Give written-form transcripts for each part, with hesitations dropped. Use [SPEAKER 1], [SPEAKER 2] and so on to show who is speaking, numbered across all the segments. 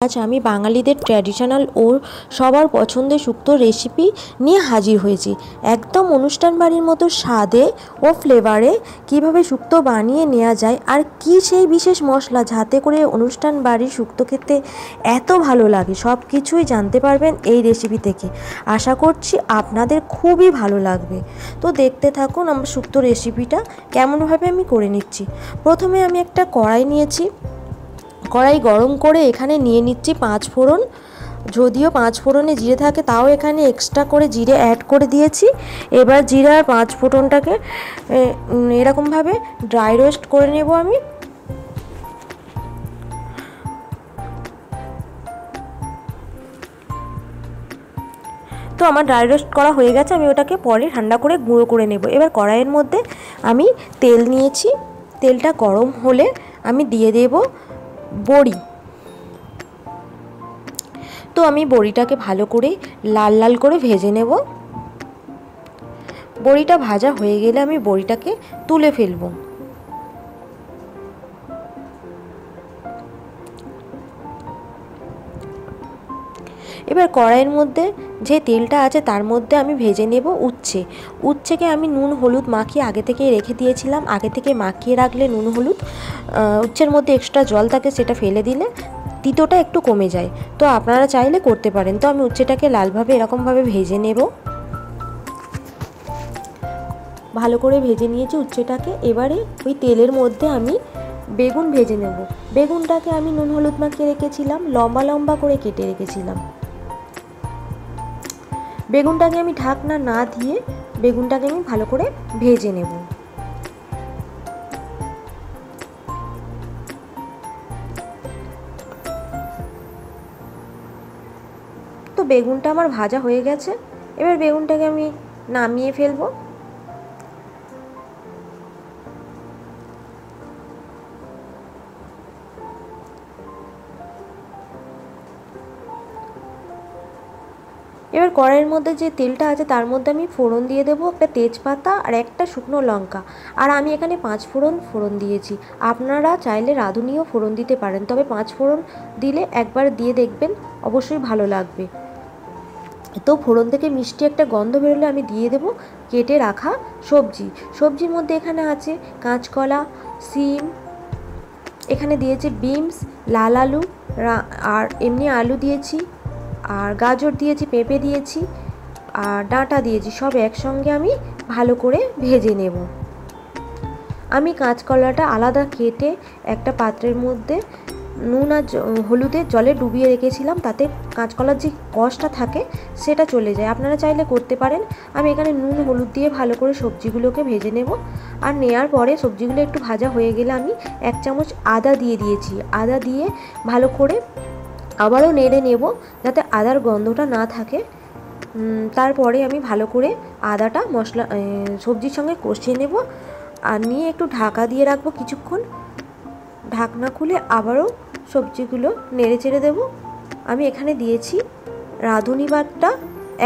[SPEAKER 1] আজ আমি বাঙালিদের ট্র্যাডিশনাল ও সবার পছন্দের শুক্তো রেসিপি নিয়ে হাজির হয়েছি। একদম অনুষ্ঠান বাড়ির মতো স্বাদে ও ফ্লেভারে কিভাবে শুক্তো বানিয়ে নেওয়া যায়, আর কি সেই বিশেষ মশলা যাতে করে অনুষ্ঠান বাড়ির শুক্তো খেতে এত ভালো লাগে, সব কিছুই জানতে পারবেন এই রেসিপি থেকে। আশা করছি আপনাদের খুবই ভালো লাগবে। তো দেখতে থাকুন আমার শুক্তো রেসিপিটা কেমনভাবে আমি করে নিচ্ছি। প্রথমে আমি একটা কড়াই নিয়েছি। কড়াই গরম করে এখানে নিয়ে নিচ্ছি 5 ফোড়ন। যদিও 5 ফোড়নে জিরে থাকে, তাও এখানে এক্সট্রা করে জিরে অ্যাড করে দিয়েছি। এবার জিরে আর 5 ফোড়নটাকে এরকমভাবে ড্রাই রোস্ট করে নেব আমি। তো আমার ড্রাই রোস্ট করা হয়ে গেছে, আমি ওটাকে পরে ঠান্ডা করে গুঁড়ো করে নেব। এবার কড়াইয়ের মধ্যে আমি তেল নিয়েছি। তেলটা গরম হলে আমি দিয়ে দেব বড়ি। তো আমি বড়িটাকে ভালো করে লাল লাল করে ভেজে নেব। বড়িটা ভাজা হয়ে গেলে আমি বড়িটাকে তুলে ফেলবো। এবার কড়াইয়ের মধ্যে যে তেলটা আছে তার মধ্যে আমি ভেজে নেব উচ্ছে। উচ্ছেকে আমি নুন হলুদ মাখিয়ে আগে থেকে রেখে দিয়েছিলাম। আগে থেকে মাখিয়ে রাখলে নুন হলুদ উচ্ছের মধ্যে এক্সট্রা জল থাকে, সেটা ফেলে দিলে তিতোটা একটু কমে যায়। তো আপনারা চাইলে করতে পারেন। তো আমি উচ্ছেটাকে লালভাবে এরকমভাবে ভেজে নেব। ভালো করে ভেজে নিয়েছি উচ্ছেটাকে। এবারে ওই তেলের মধ্যে আমি বেগুন ভেজে নেব। বেগুনটাকে আমি নুন হলুদ মাখিয়ে রেখেছিলাম, লম্বা লম্বা করে কেটে রেখেছিলাম। বেগুনটাকে আমি ঢাকনা না দিয়ে বেগুনটাকে আমি ভালো করে ভেজে নেব। তো বেগুনটা আমার ভাজা হয়ে গেছে। এবার বেগুনটাকে আমি নামিয়ে ফেলবো। এবার কড়াইয়ের মধ্যে যে তেলটা আছে তার মধ্যে আমি ফোড়ন দিয়ে দেবো, একটা তেজপাতা আর একটা শুকনো লঙ্কা। আর আমি এখানে 5 ফোড়ন দিয়েছি। আপনারা চাইলে রাঁধুনিও ফোড়ন দিতে পারেন, তবে 5 ফোড়ন দিলে একবার দিয়ে দেখবেন, অবশ্যই ভালো লাগবে। তো ফোড়ন থেকে মিষ্টি একটা গন্ধ বেরোলে আমি দিয়ে দেবো কেটে রাখা সবজি। সবজির মধ্যে এখানে আছে কাঁচকলা, সিম, এখানে দিয়েছি বিনস, লাল আলু, আর এমনি আলু দিয়েছি, আর গাজর দিয়েছি, পেঁপে দিয়েছি, আর ডাঁটা দিয়েছি। সব একসঙ্গে আমি ভালো করে ভেজে নেব। আমি কাঁচকলাটা আলাদা কেটে একটা পাত্রের মধ্যে নুন আর হলুদের জলে ডুবিয়ে রেখেছিলাম, তাতে কাঁচকলার যে কষটা থাকে সেটা চলে যায়। আপনারা চাইলে করতে পারেন। আমি এখানে নুন হলুদ দিয়ে ভালো করে সবজিগুলোকে ভেজে নেব। আর নেওয়ার পরে সবজিগুলো একটু ভাজা হয়ে গেলে আমি 1 চামচ আদা দিয়ে দিয়েছি। আদা দিয়ে ভালো করে আবারও নেড়ে নেব যাতে আদার গন্ধটা না থাকে। তারপরে আমি ভালো করে আদাটা সবজির সঙ্গে কষিয়ে নেব। আর নিয়ে একটু ঢাকা দিয়ে রাখবো কিছুক্ষণ। ঢাকনা খুলে আবারও সবজিগুলো নেড়ে চেড়ে দেবো। আমি এখানে দিয়েছি রাঁধুনি বাটা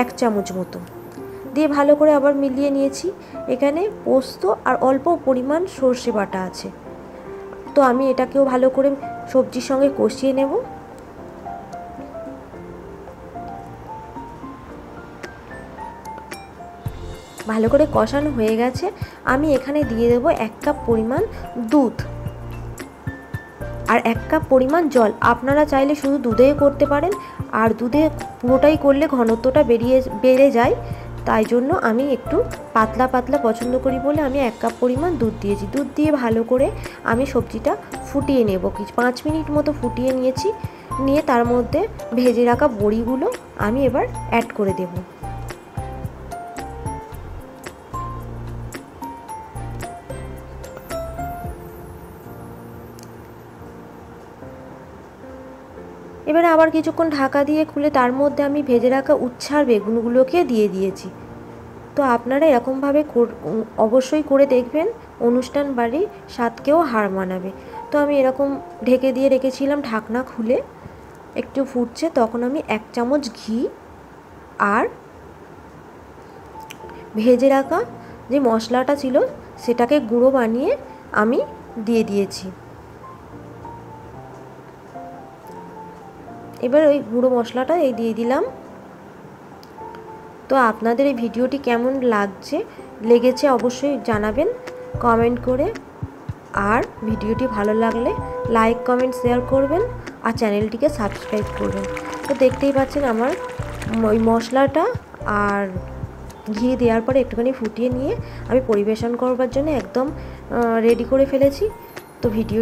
[SPEAKER 1] 1 চামচ মতো দিয়ে ভালো করে আবার মিলিয়ে নিয়েছি। এখানে পোস্ত আর অল্প পরিমাণ সর্ষে বাটা আছে। তো আমি এটাকেও ভালো করে সবজির সঙ্গে কষিয়ে নেব। ভালো করে কষানো হয়ে গেছে। আমি এখানে দিয়ে দেবো 1 কাপ পরিমাণ দুধ আর 1 কাপ পরিমাণ জল। আপনারা চাইলে শুধু দুধেও করতে পারেন, আর দুধে পুরোটাই করলে ঘনত্বটা বেড়ে যায়। তাই জন্য আমি একটু পাতলা পাতলা পছন্দ করি বলে আমি 1 কাপ পরিমাণ দুধ দিয়েছি। দুধ দিয়ে ভালো করে আমি সবজিটা ফুটিয়ে নেব। 5 মিনিট মতো ফুটিয়ে নিয়েছি। নিয়ে তার মধ্যে ভেজে রাখা বড়িগুলো আমি এবার অ্যাড করে দেবো। এবারে আবার কিছুক্ষণ ঢাকা দিয়ে খুলে তার মধ্যে আমি ভেজে রাখা উচ্ছে আর বেগুনগুলোকে দিয়ে দিয়েছি। তো আপনারা এরকমভাবে অবশ্যই করে দেখবেন, অনুষ্ঠান বাড়ির স্বাদকেও হার মানাবে। তো আমি এরকম ঢেকে দিয়ে রেখেছিলাম। ঢাকনা খুলে একটু ফুটছে, তখন আমি 1 চামচ ঘি আর ভেজে রাখা যে মশলাটা ছিল সেটাকে গুঁড়ো বানিয়ে আমি দিয়ে দিয়েছি। এবার ওই গুঁড়ো মশলাটা এই দিয়ে দিলাম। তো আপনাদের এই ভিডিওটি কেমন লেগেছে অবশ্যই জানাবেন কমেন্ট করে। আর ভিডিওটি ভালো লাগলে লাইক কমেন্ট শেয়ার করবেন আর চ্যানেলটিকে সাবস্ক্রাইব করবেন। তো দেখতেই পাচ্ছেন আমার ওই মশলাটা আর ঘি দেওয়ার পরে একটুখানি ফুটিয়ে নিয়ে আমি পরিবেশন করবার জন্য একদম রেডি করে ফেলেছি। তো ভিডিও